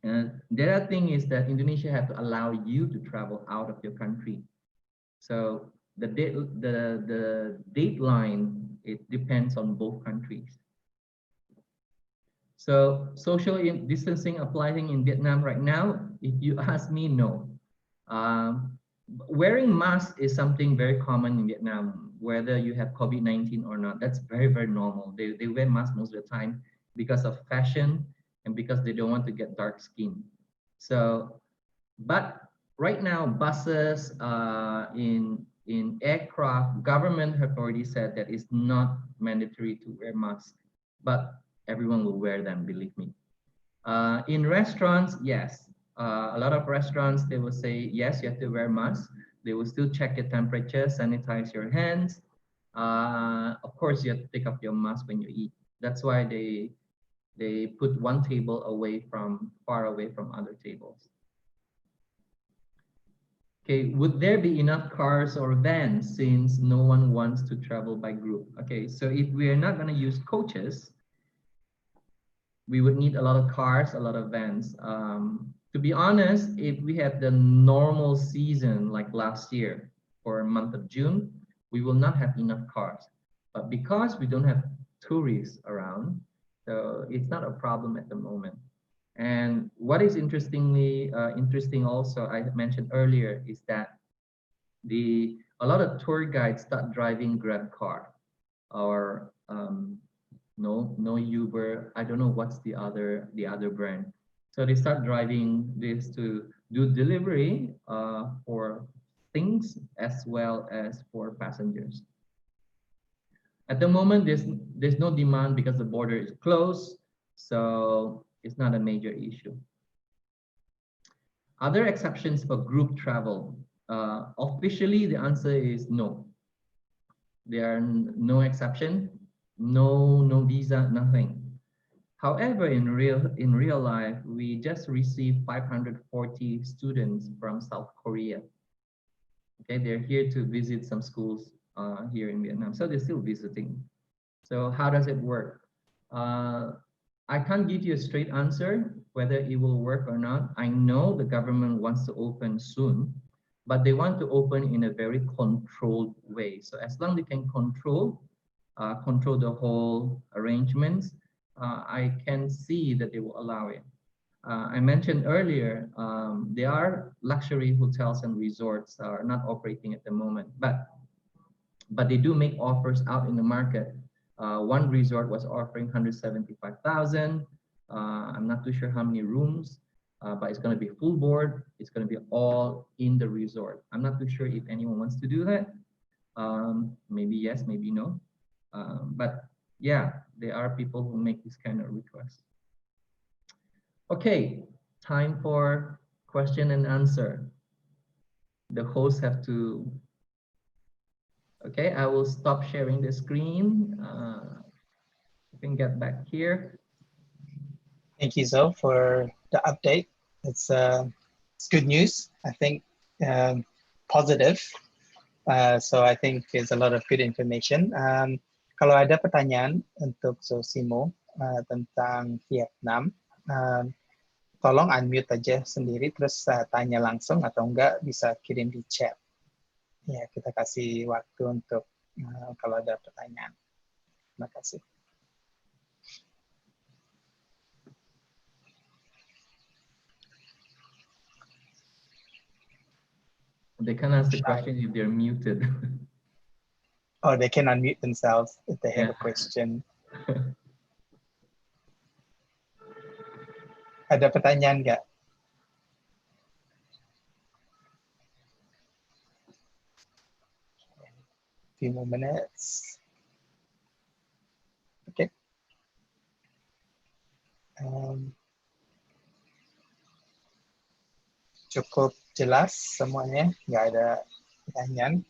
And the other thing is that Indonesia have to allow you to travel out of your country. So the dateline, it depends on both countries. So social distancing applying in Vietnam right now, if you ask me, no. Wearing masks is something very common in Vietnam, whether you have COVID-19 or not. That's very, very normal. They wear masks most of the time because of fashion and because they don't want to get dark skin. So, but right now, buses in aircraft, government have already said that it's not mandatory to wear masks, but everyone will wear them, believe me. In restaurants, yes. A lot of restaurants, they will say, yes, you have to wear masks. They will still check your temperature, sanitize your hands. Of course, you have to take off your mask when you eat. That's why they put one table far away from other tables. Okay, would there be enough cars or vans since no one wants to travel by group? Okay, so if we are not going to use coaches, we would need a lot of cars, a lot of vans. To be honest, if we have the normal season like last year for a month of June, we will not have enough cars. But because we don't have tourists around, so it's not a problem at the moment. And what is interesting also, I mentioned earlier, is that a lot of tour guides start driving Grab car or no Uber. I don't know what's the other brand. So they start driving this to do delivery for things as well as for passengers. At the moment, there's no demand because the border is closed, so it's not a major issue. Other exceptions for group travel. Officially, the answer is no. There are no exception, no visa, nothing. However, in real life, we just received 540 students from South Korea. Okay, they're here to visit some schools here in Vietnam, so they're still visiting. So how does it work? I can't give you a straight answer whether it will work or not. I know the government wants to open soon, but they want to open in a very controlled way. So as long as they can control the whole arrangements, I can see that they will allow it. I mentioned earlier, there are luxury hotels and resorts are not operating at the moment, but they do make offers out in the market. One resort was offering 175,000. I'm not too sure how many rooms, but it's going to be full board. It's going to be all in the resort. I'm not too sure if anyone wants to do that. Maybe yes, maybe no. But yeah, there are people who make this kind of request. Okay, time for question and answer. The hosts have to. Okay, I will stop sharing the screen. You can get back here. Thank you, Zo, for the update. It's good news. I think positive. So I think there's a lot of good information. Kalau ada pertanyaan untuk Zosimo tentang Vietnam, tolong unmute aja sendiri, terus tanya langsung atau enggak bisa kirim di chat. Ya, kita kasih waktu untuk kalau ada pertanyaan. Terima kasih. They can ask the question if they're muted. Oh, they can unmute themselves if they have a question. Ada pertanyaan nggak? Few more minutes. Okay. Cukup jelas semuanya, nggak ada pertanyaan.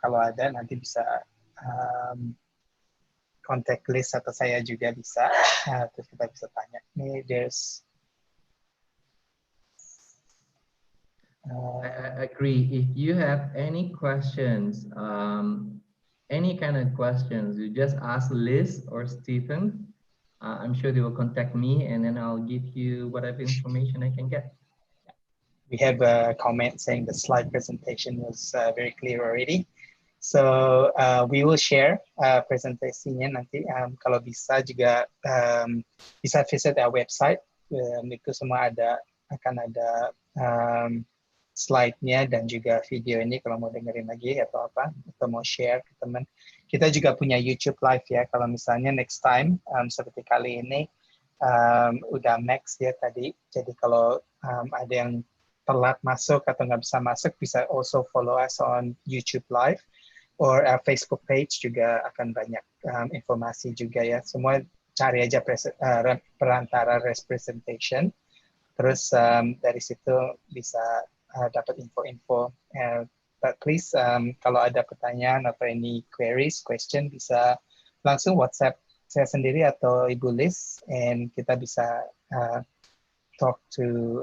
Kalau ada nanti bisa kontak list atau saya juga bisa, terus kita bisa tanya. Nih, there's I agree. If you have any questions, any kind of questions, you just ask Liz or Stephen. I'm sure they will contact me, and then I'll give you whatever information I can get. We have a comment saying the slide presentation was very clear already. So we will share presentasinya nanti. Kalau bisa juga bisa visit our website. Itu semua akan ada slide-nya dan juga video ini kalau mau dengerin lagi atau apa, atau mau share ke teman. Kita juga punya YouTube live ya, kalau misalnya next time seperti kali ini udah max ya tadi. Jadi kalau ada yang telat masuk atau nggak bisa masuk, bisa also follow us on YouTube live or our Facebook page, juga akan banyak informasi juga ya. Semua cari aja Perantara Representation. Terus dari situ bisa dapat info-info. But please, kalau ada pertanyaan atau any queries, question, bisa langsung WhatsApp saya sendiri atau Ibu Liz, and kita bisa talk to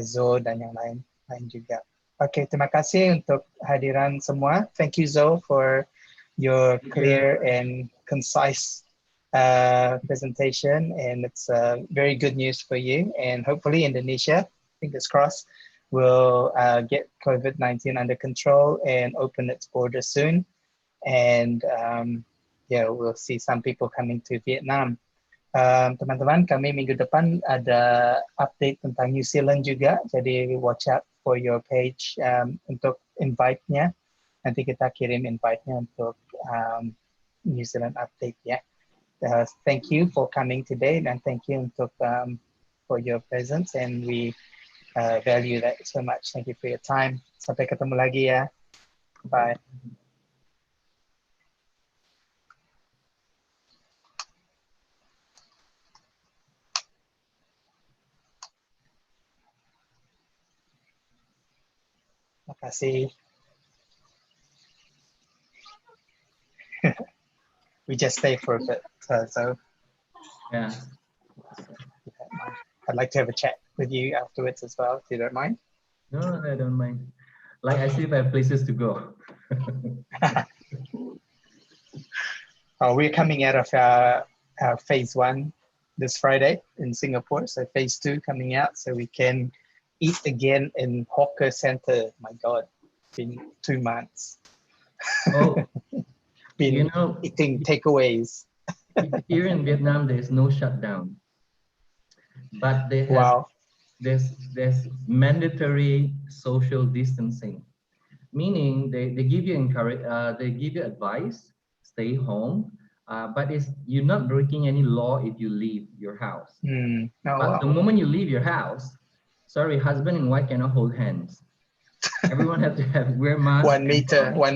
Zo dan yang lain juga. Oke, terima kasih untuk hadiran semua. Thank you, Zo, for your clear and concise presentation, and it's very good news for you. And hopefully Indonesia, fingers crossed, will get COVID-19 under control and open its borders soon. And yeah, we'll see some people coming to Vietnam. Teman-teman, kami minggu depan ada update tentang New Zealand juga, jadi watch out for your page untuk invite-nya. Nanti kita kirim invite-nya untuk New Zealand update ya. Thank you for coming today, and thank you untuk for your presence, and we value that so much. Thank you for your time. Sampai ketemu lagi ya. Bye. Terima kasih. We just stay for a bit, so Yeah. I'd like to have a chat with you afterwards as well, if you don't mind. No, I don't mind. Like I see if I have places to go. We're coming out of our phase 1 this Friday in Singapore, so phase 2 coming out, so we can eat again in hawker center. My God, it's been 2 months. Oh, Been you know, eating takeaways. here in Vietnam, there is no shutdown, but they have Wow. there's mandatory social distancing, meaning they give you they give you advice, stay home, but you're not breaking any law if you leave your house. Oh, But wow. the moment you leave your house, sorry, husband and wife cannot hold hands. Everyone has to wear masks. 1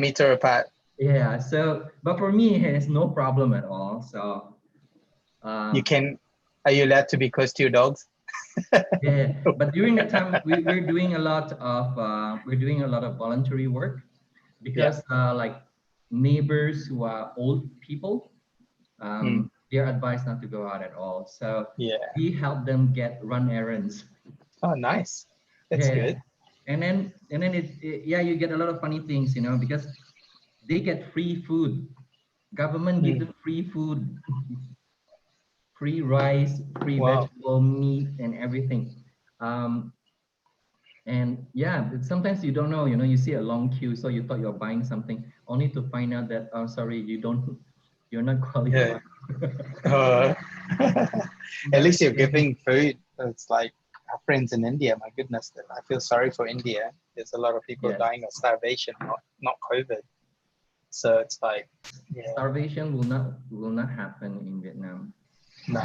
meter apart. Yeah. So, but for me, it's no problem at all. So, Are you allowed to be close to your dogs? yeah. But during that time, we're doing a lot of voluntary work, because like neighbors who are old people, they're advised not to go out at all. So we help them run errands. Oh, nice. That's good. And then you get a lot of funny things, because they get free food. Government gives them free food, free rice, free vegetable, meat, and everything. And yeah, sometimes you don't know, you see a long queue, so you thought you're buying something, only to find out that, oh, sorry, you're not qualified. At least you're giving food. It's like our friends in India, my goodness, I feel sorry for India. There's a lot of people dying of starvation, not COVID. So it's like, starvation will not happen in Vietnam. No.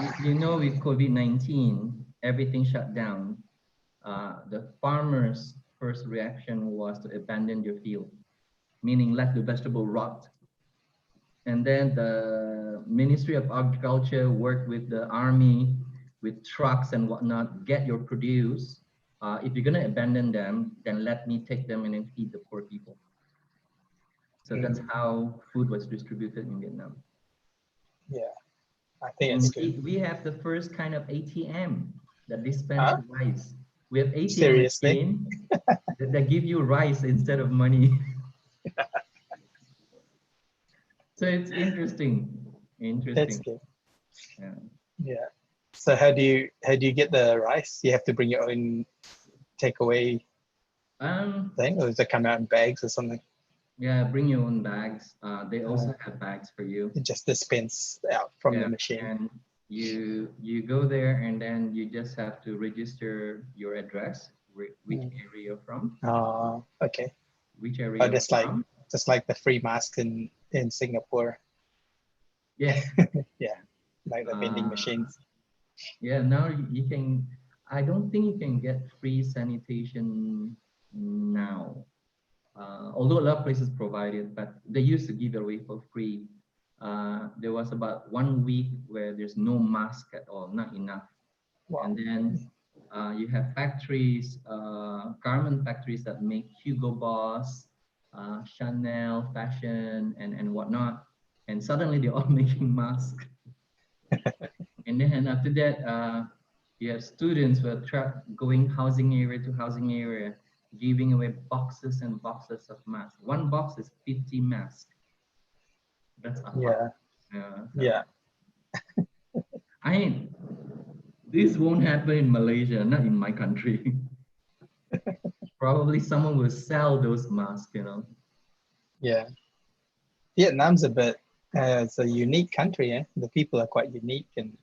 With COVID-19, everything shut down. The farmers' first reaction was to abandon their field, meaning let the vegetable rot. And then the Ministry of Agriculture worked with the army, with trucks and whatnot, get your produce. If you're gonna abandon them, then let me take them and then feed the poor people. So that's how food was distributed in Vietnam. Yeah, I think it's good. We have the first kind of ATM that dispenses rice. We have ATM Seriously? machine. They give you rice instead of money. So it's interesting. That's Interesting. good. Yeah. Yeah. So how do you get the rice? You have to bring your own takeaway thing, or does it come out in bags or something? Yeah, bring your own bags. They also have bags for you. It just dispense out from the machine. And you go there, and then you just have to register your address, which area you're from. Oh, okay. Which area you're from. Just like the free mask in Singapore. Yeah. Yeah, like the vending machines. Yeah, now you can. I don't think you can get free sanitation now. Although a lot of places provide it, but they used to give it away for free. There was about 1 week where there's no mask at all, not enough. Wow. And then you have factories, garment factories that make Hugo Boss, Chanel, fashion, and whatnot. And suddenly they're all making masks. And then after that, you have students who are going housing area to housing area, giving away boxes and boxes of masks. One box is 50 masks. That's a lot. Yeah. This won't happen in Malaysia, not in my country. Probably someone will sell those masks, Yeah. Vietnam's it's a unique country, eh? The people are quite unique and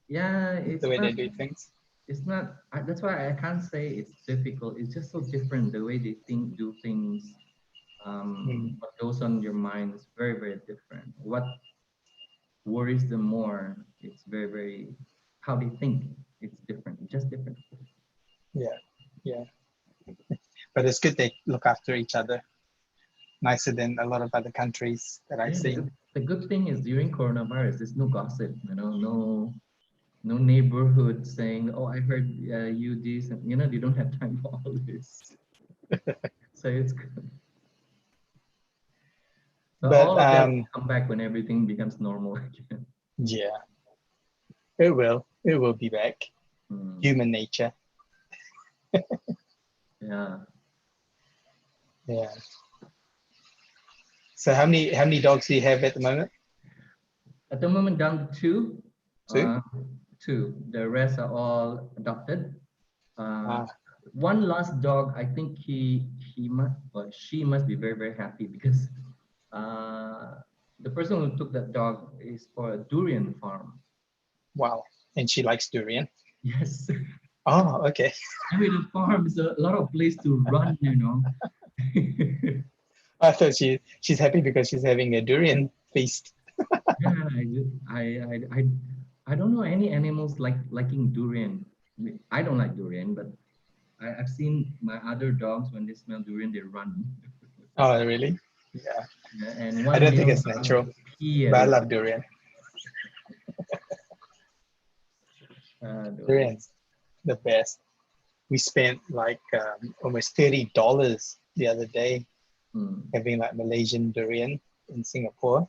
the way they do things. It's not, that's why I can't say it's difficult. It's just so different. The way they do things, what goes on your mind is very, very different. What worries them more, it's very, very, how they think, it's different. It's just different. Yeah. But it's good they look after each other. Nicer than a lot of other countries that I've seen. The good thing is during coronavirus, there's no gossip, no neighborhood saying, "Oh, I heard you this," and they don't have time for all this. So it's good. So but all of that will come back when everything becomes normal again. Yeah, it will be back. Human nature. Yeah. So how many dogs do you have at the moment? At the moment, down to two. Two? Two. The rest are all adopted. One last dog, I think she must be very, very happy because the person who took that dog is for a durian farm. Wow. And she likes durian? Yes. Oh, okay. I mean, the farm is a lot of place to run, I thought she's happy because she's having a durian feast. Yeah, I don't know any animals liking durian. I don't like durian, but I've seen my other dogs when they smell durian, they run. Oh, really? Yeah. And I don't think it's natural, but I love durian. Durian's the best. We spent like almost $30 the other day having like Malaysian durian in Singapore.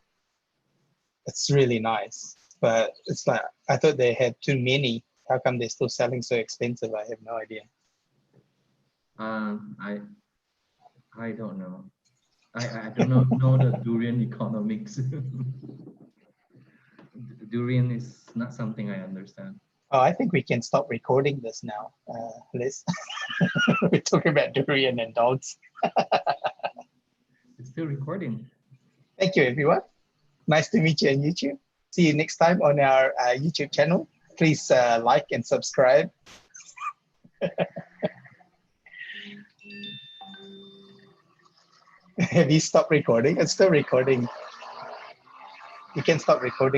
It's really nice, but it's like I thought they had too many. How come they're still selling so expensive? I have no idea. I don't know. I don't know the durian economics. Durian is not something I understand. Oh, I think we can stop recording this now, Liz. We're talking about durian and dogs. It's still recording. Thank you, everyone. Nice to meet you on YouTube. See you next time on our YouTube channel. Please like and subscribe. Have you stopped recording? It's still recording. You can stop recording.